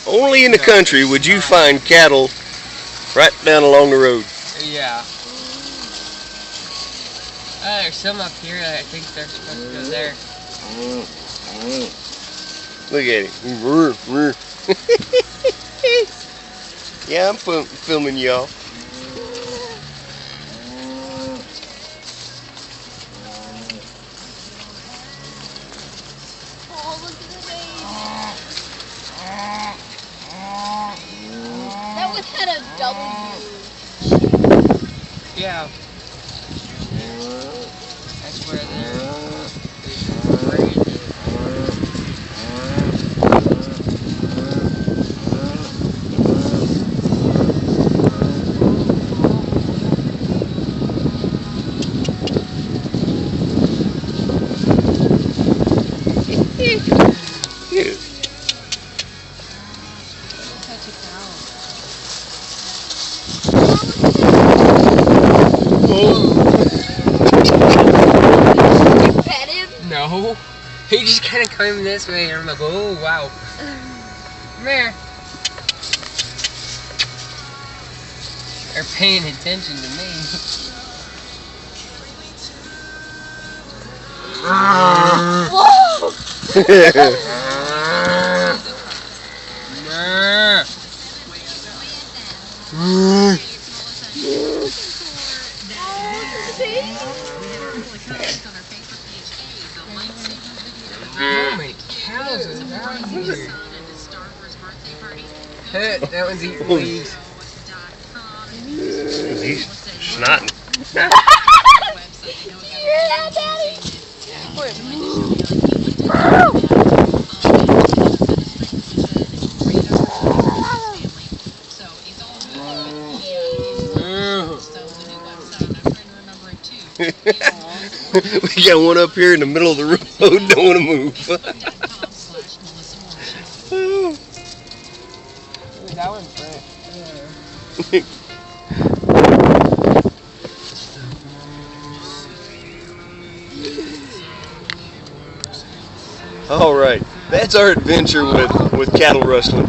Only in the country would you find cattle right down along the road. Yeah. There's some up here that I think they're supposed to go there. Look at him. Yeah, I'm filming y'all. Oh, look at the baby. That one had a W. Yeah. That's where they're. You pet him? No. He just kind of came this way, and I'm like, oh, wow. Come here. They're paying attention to me. Whoa! How many cows are around here? That one's eating leaves. He's snotting. You hear that, Daddy? We got one up here in the middle of the road. Don't want to move. That one's fresh. All right, that's our adventure with cattle rustling.